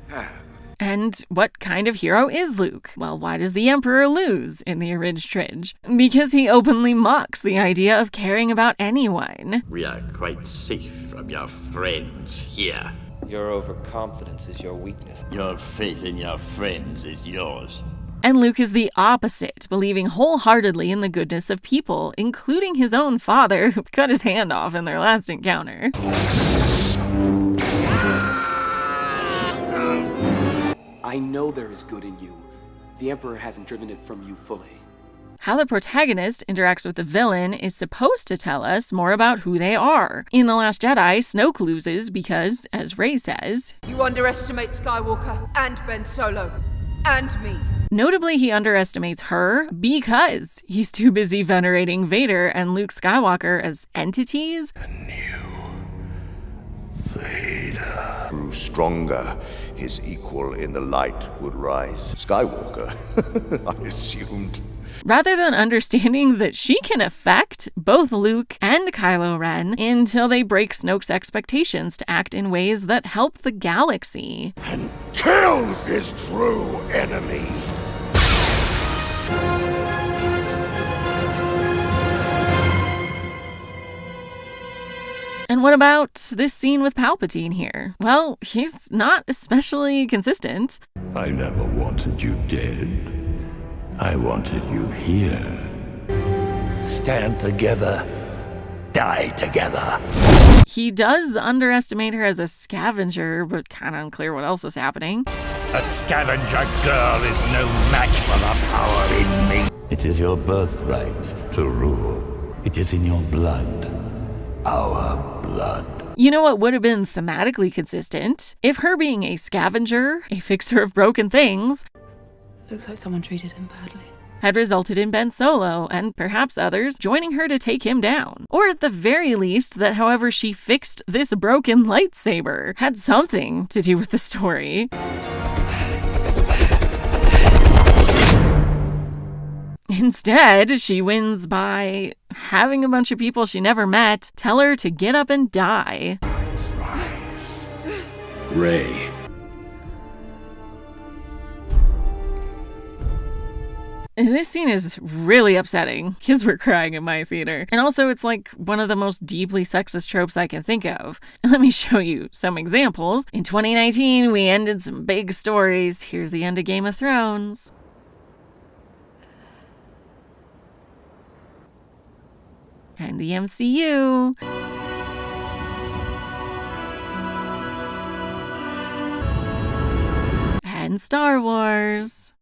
have. And what kind of hero is Luke? Well, why does the Emperor lose in the Ridge Tridge? Because he openly mocks the idea of caring about anyone. We are quite safe from your friends here. Your overconfidence is your weakness. Your faith in your friends is yours. And Luke is the opposite, believing wholeheartedly in the goodness of people, including his own father, who cut his hand off in their last encounter. I know there is good in you. The Emperor hasn't driven it from you fully. How the protagonist interacts with the villain is supposed to tell us more about who they are. In The Last Jedi, Snoke loses because, as Rey says, you underestimate Skywalker and Ben Solo and me. Notably, he underestimates her because he's too busy venerating Vader and Luke Skywalker as entities. Vader grew stronger. His equal in the light would rise. Skywalker, I assumed. Rather than understanding that she can affect both Luke and Kylo Ren until they break Snoke's expectations to act in ways that help the galaxy. And kills his true enemy. And what about this scene with Palpatine here? Well, he's not especially consistent. I never wanted you dead. I wanted you here. Stand together. Die together. He does underestimate her as a scavenger, but kind of unclear what else is happening. A scavenger girl is no match for the power in me. It is your birthright to rule. It is in your blood. Our blood. You know what would have been thematically consistent? If her being a scavenger, a fixer of broken things, looks like someone treated him badly, had resulted in Ben Solo and perhaps others joining her to take him down. Or at the very least, that however she fixed this broken lightsaber had something to do with the story. Instead, she wins by having a bunch of people she never met tell her to get up and die. Rey. This scene is really upsetting. Kids were crying in my theater. And also, it's like one of the most deeply sexist tropes I can think of. Let me show you some examples. In 2019, we ended some big stories. Here's the end of Game of Thrones. And the MCU. And Star Wars.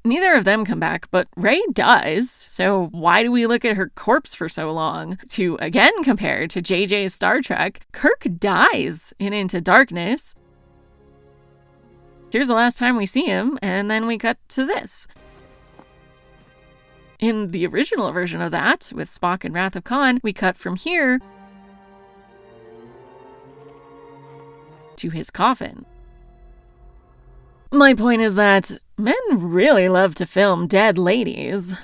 Neither of them come back, but Rey does, so why do we look at her corpse for so long? To again compare to JJ's Star Trek, Kirk dies in Into Darkness. Here's the last time we see him, and then we cut to this. In the original version of that, with Spock and Wrath of Khan, we cut from here to his coffin. My point is that men really love to film dead ladies.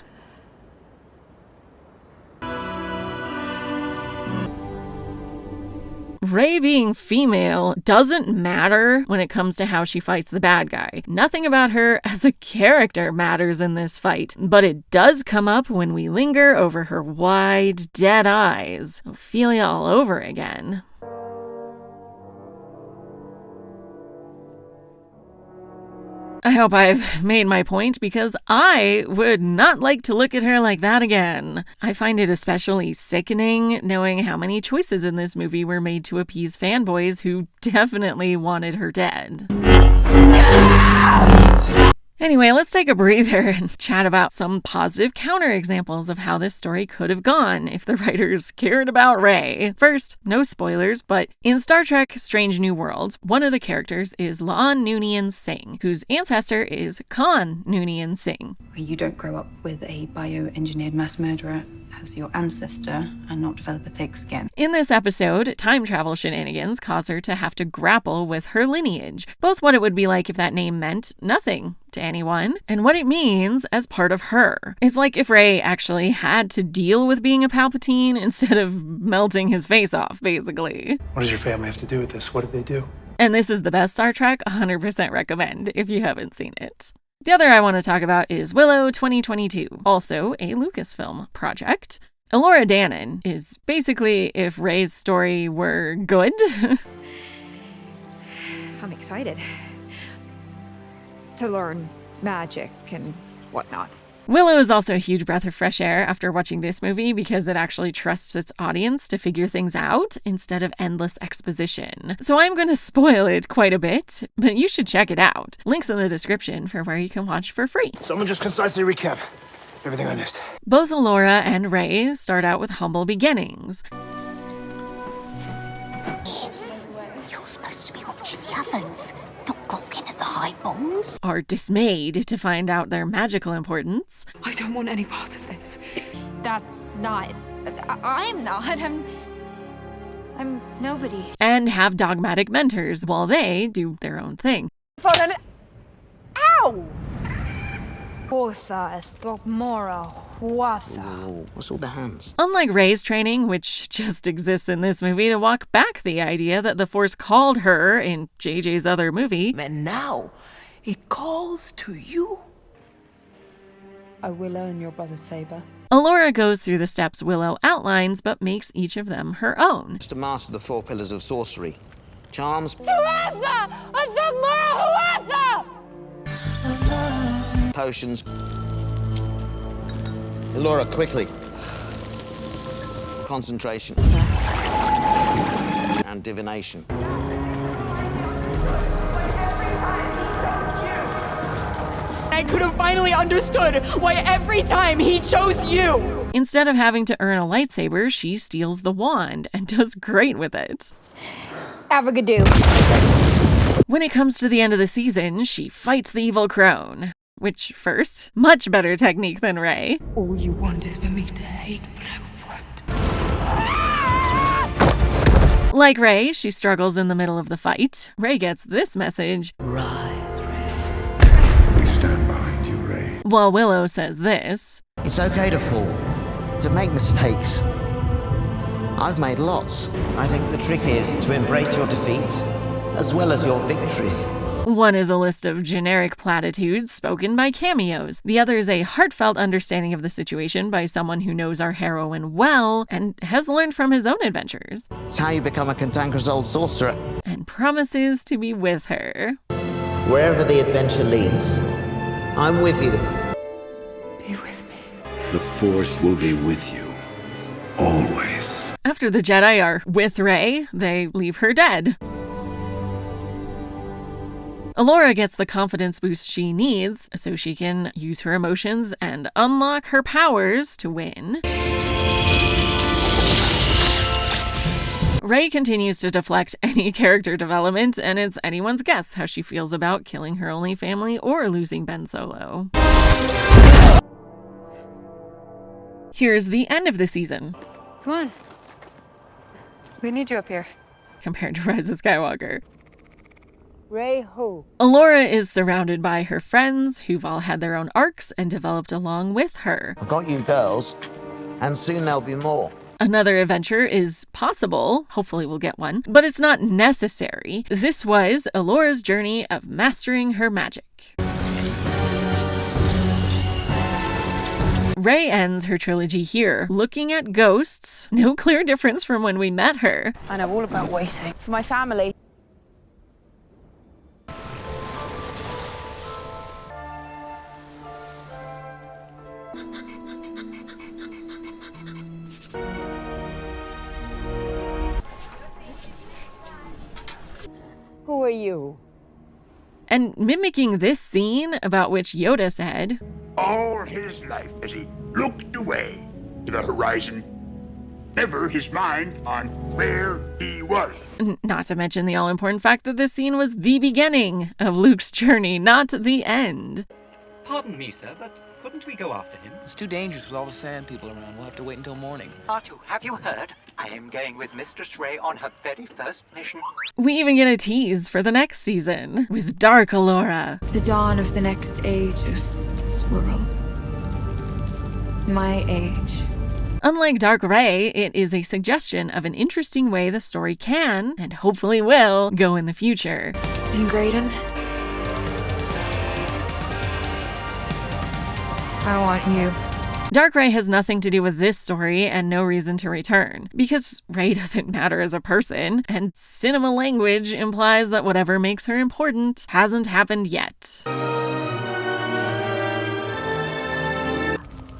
Rey being female doesn't matter when it comes to how she fights the bad guy. Nothing about her as a character matters in this fight, but it does come up when we linger over her wide, dead eyes. Ophelia all over again. I hope I've made my point, because I would not like to look at her like that again. I find it especially sickening knowing how many choices in this movie were made to appease fanboys who definitely wanted her dead. Anyway, let's take a breather and chat about some positive counterexamples of how this story could have gone if the writers cared about Rey. First, no spoilers, but in Star Trek Strange New Worlds, one of the characters is La'an Noonien Singh, whose ancestor is Khan Noonien Singh. You don't grow up with a bioengineered mass murderer as your ancestor and not develop a thick skin. In this episode, time travel shenanigans cause her to have to grapple with her lineage, both what it would be like if that name meant nothing to anyone, and what it means as part of her. It's like if Rey actually had to deal with being a Palpatine instead of melting his face off, basically. What does your family have to do with this? What did they do? And this is the best Star Trek, 100% recommend if you haven't seen it. The other I want to talk about is Willow 2022, also a Lucasfilm project. Elora Danan is basically if Rey's story were good. I'm excited to learn magic and whatnot. Willow is also a huge breath of fresh air after watching this movie because it actually trusts its audience to figure things out instead of endless exposition. So I'm going to spoil it quite a bit, but you should check it out. Links in the description for where you can watch for free. Someone just concisely recap everything I missed. Both Elora and Rey start out with humble beginnings. You're supposed to be watching the ovens, not gawking at the high balls. Are dismayed to find out their magical importance. I don't want any part of this. That's not. I'm not. I'm nobody. And have dogmatic mentors while they do their own thing. Ow! What's all the hands? Unlike Rey's training, which just exists in this movie to walk back the idea that the Force called her in JJ's other movie. And now, it calls to you. I will earn your brother's saber. Elora goes through the steps Willow outlines, but makes each of them her own. To master the 4 pillars of sorcery. Charms. Potions. Elora, quickly. Concentration. And divination. I could have finally understood why every time he chose you! Instead of having to earn a lightsaber, she steals the wand and does great with it. Avagadoo. When it comes to the end of the season, she fights the evil crone. Which, first, much better technique than Rey. All you want is for me to hate Blackwood. Like Rey, she struggles in the middle of the fight. Rey gets this message. Rise, Rey. We stand behind you, Rey. While Willow says this. It's okay to fall, to make mistakes. I've made lots. I think the trick is to embrace your defeats as well as your victories. One is a list of generic platitudes spoken by cameos. The other is a heartfelt understanding of the situation by someone who knows our heroine well and has learned from his own adventures. It's how you become a cantankerous old sorcerer. And promises to be with her. Wherever the adventure leads, I'm with you. Be with me. The Force will be with you. Always. After the Jedi are with Rey, they leave her dead. Elora gets the confidence boost she needs so she can use her emotions and unlock her powers to win. Rey continues to deflect any character development, and it's anyone's guess how she feels about killing her only family or losing Ben Solo. Here's the end of the season. Come on. We need you up here. Compared to Rise of Skywalker. Rey who? Elora is surrounded by her friends who've all had their own arcs and developed along with her. I've got you girls, and soon there'll be more. Another adventure is possible, hopefully we'll get one, but it's not necessary. This was Elora's journey of mastering her magic. Rey ends her trilogy here, looking at ghosts. No clear difference from when we met her. I know all about waiting. For my family. Who are you? And mimicking this scene about which Yoda said, All his life as he looked away to the horizon, never his mind on where he was. Not to mention the all-important fact that this scene was the beginning of Luke's journey, not the end. Pardon me, sir, but couldn't we go after him? It's too dangerous with all the sand people around. We'll have to wait until morning. R2, have you heard? I am going with Mistress Rey on her very first mission. We even get a tease for the next season with Dark Elora. The dawn of the next age of this world. My age. Unlike Dark Rey, it is a suggestion of an interesting way the story can, and hopefully will, go in the future. And Graydon? I want you. Dark Rey has nothing to do with this story and no reason to return, because Rey doesn't matter as a person, and cinema language implies that whatever makes her important hasn't happened yet.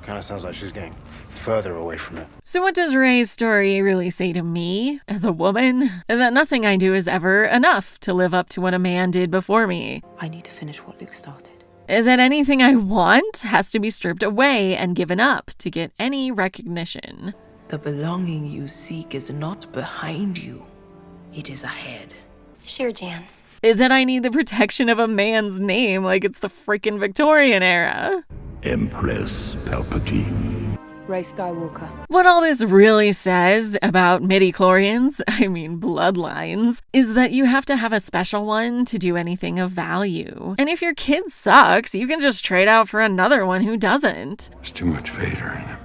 Kind of sounds like she's getting further away from it. So what does Rey's story really say to me, as a woman? That nothing I do is ever enough to live up to what a man did before me. I need to finish what Luke started. That anything I want has to be stripped away and given up to get any recognition. The belonging you seek is not behind you. It is ahead. Sure, Jan. That I need the protection of a man's name like it's the freaking Victorian era. Empress Palpatine. Rey Skywalker. What all this really says about midichlorians, I mean bloodlines, is that you have to have a special one to do anything of value. And if your kid sucks, you can just trade out for another one who doesn't. There's too much Vader in him.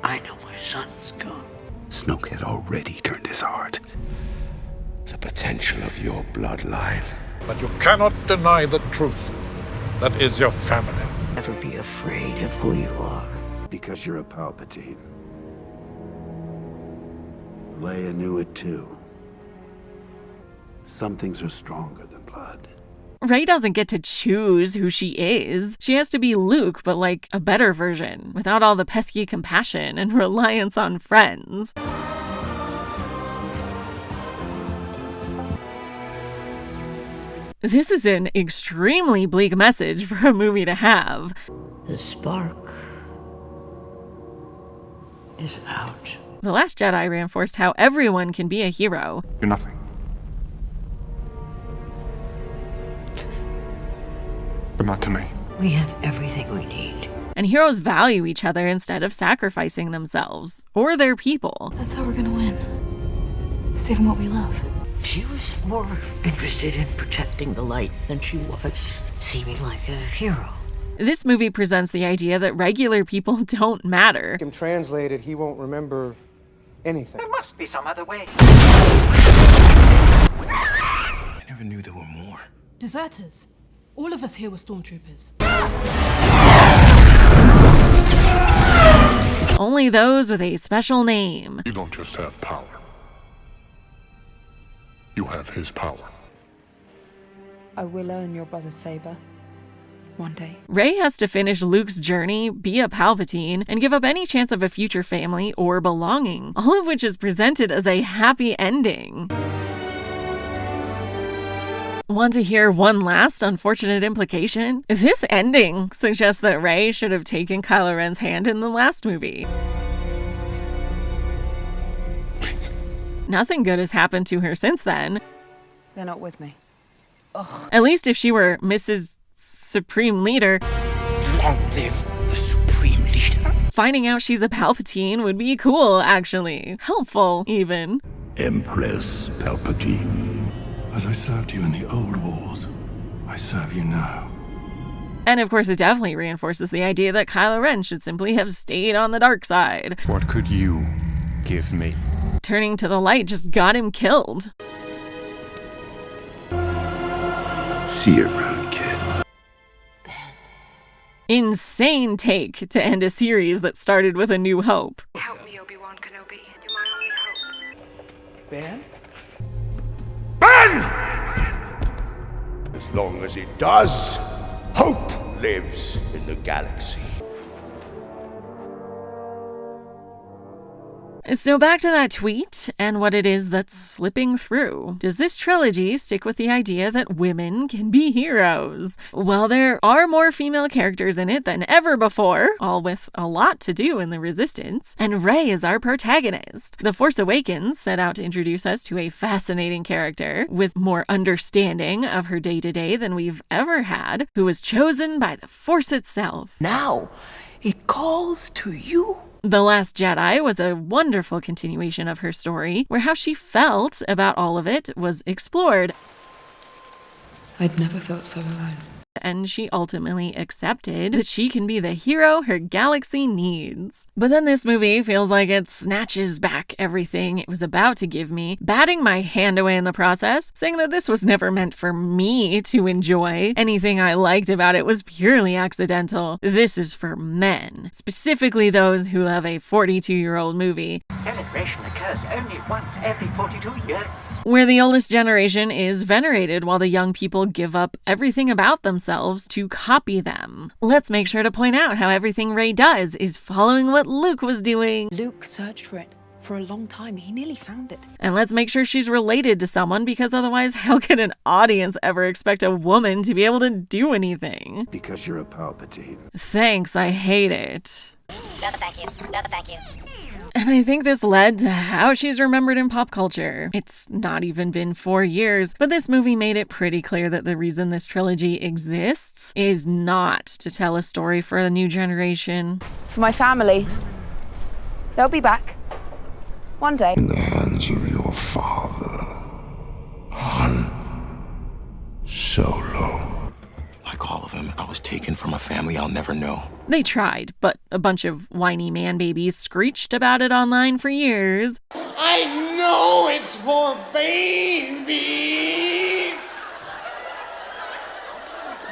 I know my son's gone. Snoke had already turned his heart. The potential of your bloodline. But you cannot deny the truth. That is your family. Never be afraid of who you are. Because you're a Palpatine. Leia knew it too. Some things are stronger than blood. Rey doesn't get to choose who she is. She has to be Luke, but like a better version, without all the pesky compassion and reliance on friends. This is an extremely bleak message for a movie to have. The spark is out. The Last Jedi reinforced how everyone can be a hero. You're nothing. But not to me. We have everything we need. And heroes value each other instead of sacrificing themselves or their people. That's how we're gonna win. Saving what we love. She was more interested in protecting the light than she was seeming like a hero. This movie presents the idea that regular people don't matter. Him translated, he won't remember anything. There must be some other way. I never knew there were more. Deserters. All of us here were stormtroopers. Only those with a special name. You don't just have power. You have his power. I will earn your brother's saber. One day. Rey has to finish Luke's journey, be a Palpatine, and give up any chance of a future family or belonging, all of which is presented as a happy ending. Want to hear one last unfortunate implication? This ending suggests that Rey should have taken Kylo Ren's hand in the last movie. Nothing good has happened to her since then. They're not with me. Ugh. At least if she were Mrs. Supreme Leader. Long live the Supreme Leader. Finding out she's a Palpatine would be cool, actually. Helpful, even. Empress Palpatine. As I served you in the old wars, I serve you now. And of course, it definitely reinforces the idea that Kylo Ren should simply have stayed on the dark side. What could you give me. Turning to the light just got him killed. See you around, kid. Insane take to end a series that started with A New Hope. Help me, Obi-Wan Kenobi. You're my only hope. Ben? As long as it does, hope lives in the galaxy. So back to that tweet and what it is that's slipping through. Does this trilogy stick with the idea that women can be heroes? Well, there are more female characters in it than ever before, all with a lot to do in the Resistance, and Rey is our protagonist. The Force Awakens set out to introduce us to a fascinating character with more understanding of her day-to-day than we've ever had, who was chosen by the Force itself. Now, it calls to you. The Last Jedi was a wonderful continuation of her story, where how she felt about all of it was explored. I'd never felt so alone. And she ultimately accepted that she can be the hero her galaxy needs. But then this movie feels like it snatches back everything it was about to give me, batting my hand away in the process, saying that this was never meant for me to enjoy. Anything I liked about it was purely accidental. This is for men, specifically those who love a 42-year-old movie. Celebration occurs only once every 42 years. Where the oldest generation is venerated while the young people give up everything about themselves to copy them. Let's make sure to point out how everything Rey does is following what Luke was doing. Luke searched for it for a long time. He nearly found it. And let's make sure she's related to someone, because otherwise how could an audience ever expect a woman to be able to do anything? Because you're a Palpatine. Thanks, I hate it. No thank you. No thank you. And I think this led to how she's remembered in pop culture. It's not even been 4 years, but this movie made it pretty clear that the reason this trilogy exists is not to tell a story for a new generation. For my family. They'll be back. One day. In the hands of your father, Han Solo. Like all of them, I was taken from a family I'll never know. They tried, but a bunch of whiny man babies screeched about it online for years. I know it's for babies,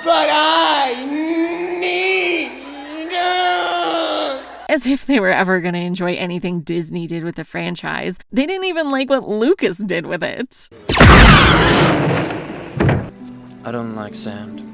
but I need as if they were ever going to enjoy anything Disney did with the franchise. They didn't even like what Lucas did with it. I don't like sand.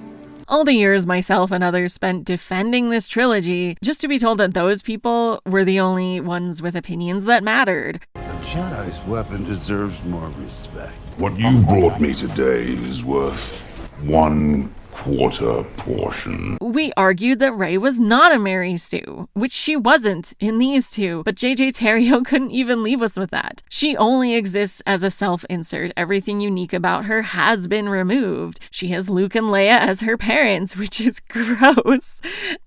All the years myself and others spent defending this trilogy, just to be told that those people were the only ones with opinions that mattered. A Jedi's weapon deserves more respect. What you brought me today is worth 1/4 portion. We argued that Rey was not a Mary Sue, which she wasn't in these two, but JJ Terrio couldn't even leave us with that. She only exists as a self-insert. Everything unique about her has been removed. She has Luke and Leia as her parents, which is gross.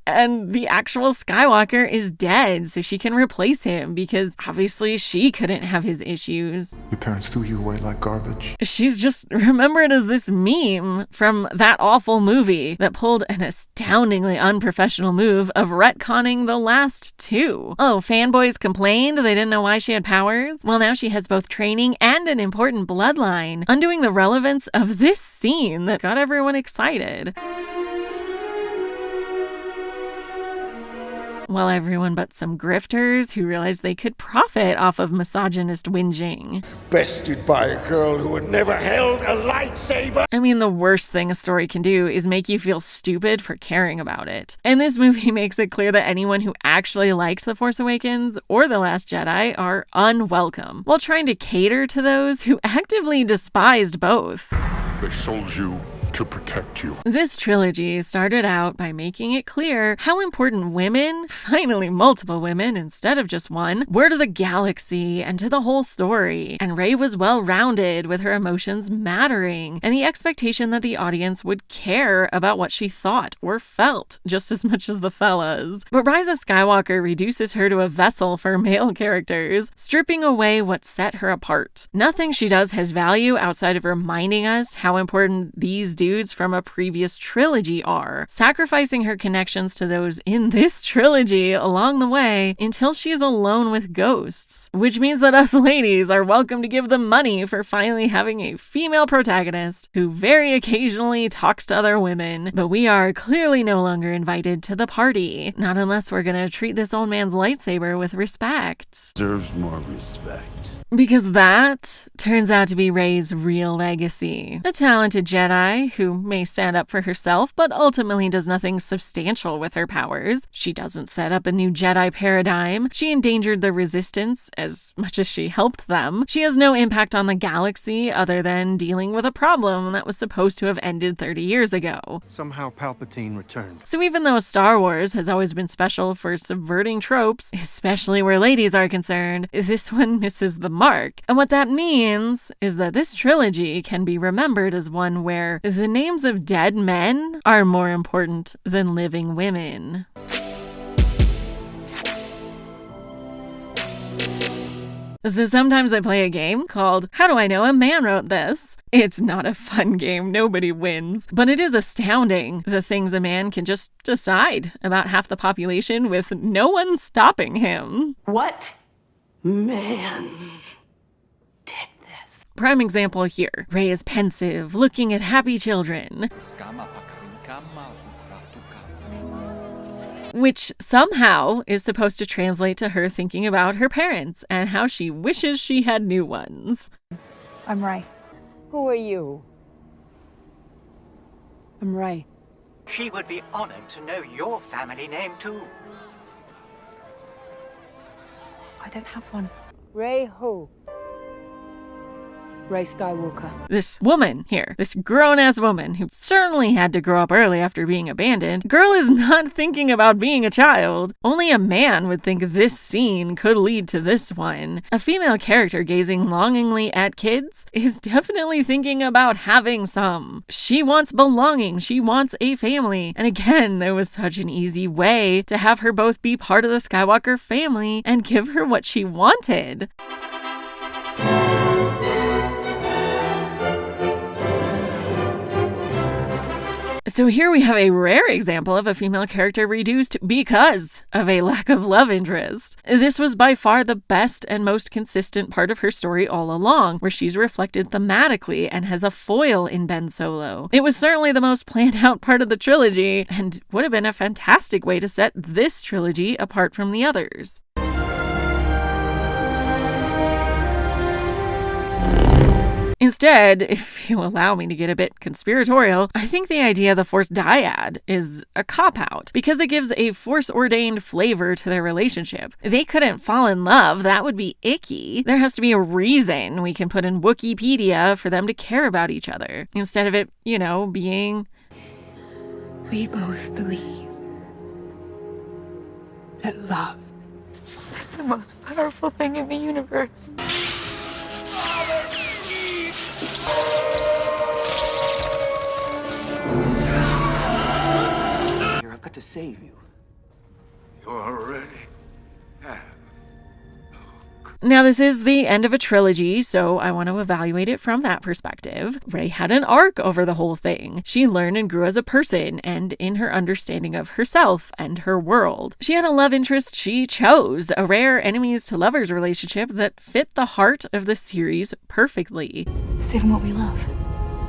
And the actual Skywalker is dead, so she can replace him, because obviously she couldn't have his issues. Your parents threw you away like garbage. She's just remembered as this meme from that awful movie that pulled an astoundingly unprofessional move of retconning the last two. Oh, fanboys complained they didn't know why she had powers? Well, now she has both training and an important bloodline, undoing the relevance of this scene that got everyone excited. While everyone but some grifters who realized they could profit off of misogynist whinging. Bested by a girl who had never held a lightsaber. I mean, the worst thing a story can do is make you feel stupid for caring about it. And this movie makes it clear that anyone who actually liked The Force Awakens or The Last Jedi are unwelcome, while trying to cater to those who actively despised both. They sold you to protect you. This trilogy started out by making it clear how important women, finally multiple women instead of just one, were to the galaxy and to the whole story. And Rey was well-rounded, with her emotions mattering, and the expectation that the audience would care about what she thought or felt just as much as the fellas. But Rise of Skywalker reduces her to a vessel for male characters, stripping away what set her apart. Nothing she does has value outside of reminding us how important these dudes from a previous trilogy are, sacrificing her connections to those in this trilogy along the way until she's alone with ghosts. Which means that us ladies are welcome to give them money for finally having a female protagonist who very occasionally talks to other women, but we are clearly no longer invited to the party. Not unless we're gonna treat this old man's lightsaber with respect. Deserves more respect. Because that turns out to be Rey's real legacy. A talented Jedi who may stand up for herself, but ultimately does nothing substantial with her powers. She doesn't set up a new Jedi paradigm. She endangered the Resistance as much as she helped them. She has no impact on the galaxy other than dealing with a problem that was supposed to have ended 30 years ago. Somehow Palpatine returned. So even though Star Wars has always been special for subverting tropes, especially where ladies are concerned, this one misses the mark. And what that means is that this trilogy can be remembered as one where the names of dead men are more important than living women. So sometimes I play a game called How Do I Know a Man Wrote This? It's not a fun game, nobody wins, but it is astounding the things a man can just decide about half the population with no one stopping him. What man did this? Prime example here. Rey is pensive, looking at happy children, which somehow is supposed to translate to her thinking about her parents and how she wishes she had new ones. I'm Rey. Who are you? I'm Rey. She would be honored to know your family name too. I don't have one. Rey who? Rey Skywalker. This woman here, this grown-ass woman who certainly had to grow up early after being abandoned, girl is not thinking about being a child. Only a man would think this scene could lead to this one. A female character gazing longingly at kids is definitely thinking about having some. She wants belonging, she wants a family. And again, there was such an easy way to have her both be part of the Skywalker family and give her what she wanted. So here we have a rare example of a female character reduced because of a lack of love interest. This was by far the best and most consistent part of her story all along, where she's reflected thematically and has a foil in Ben Solo. It was certainly the most planned out part of the trilogy and would have been a fantastic way to set this trilogy apart from the others. Instead, if you'll allow me to get a bit conspiratorial, I think the idea of the Force dyad is a cop-out because it gives a Force-ordained flavor to their relationship. They couldn't fall in love, that would be icky. There has to be a reason we can put in Wikipedia for them to care about each other, instead of it, being... We both believe that love is the most powerful thing in the universe. I've got to save you. You already have. Now, this is the end of a trilogy, so I want to evaluate it from that perspective. Rey had an arc over the whole thing. She learned and grew as a person and in her understanding of herself and her world. She had a love interest she chose, a rare enemies to lovers relationship that fit the heart of the series perfectly. Saving what we love.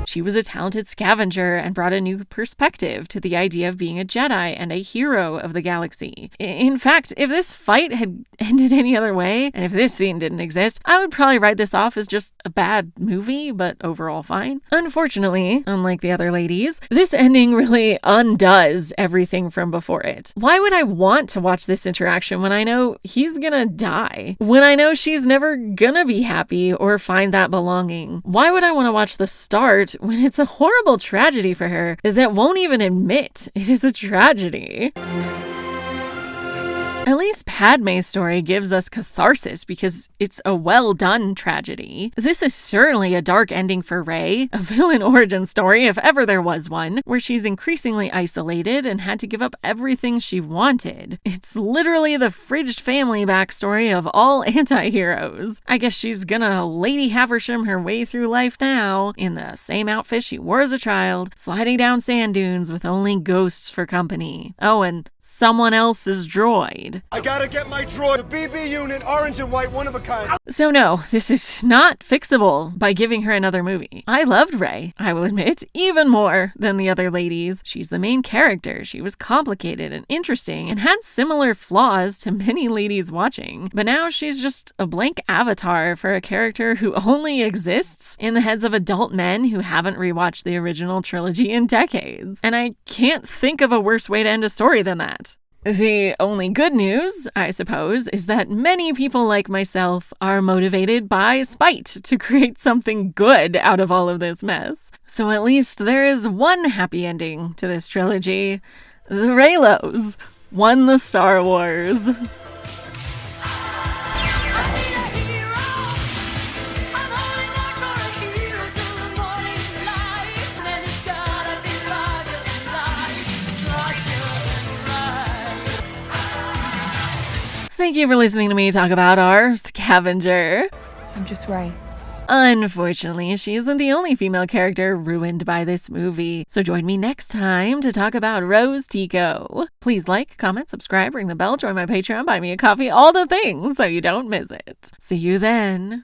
She was a talented scavenger and brought a new perspective to the idea of being a Jedi and a hero of the galaxy. In fact, if this fight had ended any other way, and if this scene didn't exist, I would probably write this off as just a bad movie, but overall fine. Unfortunately, unlike the other ladies, this ending really undoes everything from before it. Why would I want to watch this interaction when I know he's gonna die? When I know she's never gonna be happy or find that belonging? Why would I want to watch the start when it's a horrible tragedy for her that won't even admit it is a tragedy? At least Padme's story gives us catharsis because it's a well-done tragedy. This is certainly a dark ending for Rey, a villain origin story if ever there was one, where she's increasingly isolated and had to give up everything she wanted. It's literally the fridged family backstory of all anti-heroes. I guess she's gonna Lady Haversham her way through life now, in the same outfit she wore as a child, sliding down sand dunes with only ghosts for company. Oh, and someone else's droid. I gotta get my droid, the BB unit, orange and white, one of a kind. So no, this is not fixable by giving her another movie. I loved Rey, I will admit, even more than the other ladies. She's the main character. She was complicated and interesting and had similar flaws to many ladies watching. But now she's just a blank avatar for a character who only exists in the heads of adult men who haven't rewatched the original trilogy in decades. And I can't think of a worse way to end a story than that. The only good news, I suppose, is that many people like myself are motivated by spite to create something good out of all of this mess. So at least there is one happy ending to this trilogy. The Reylos won the Star Wars. Thank you for listening to me talk about our scavenger. I'm just Rey. Unfortunately, she isn't the only female character ruined by this movie. So join me next time to talk about Rose Tico. Please like, comment, subscribe, ring the bell, join my Patreon, buy me a coffee, all the things so you don't miss it. See you then.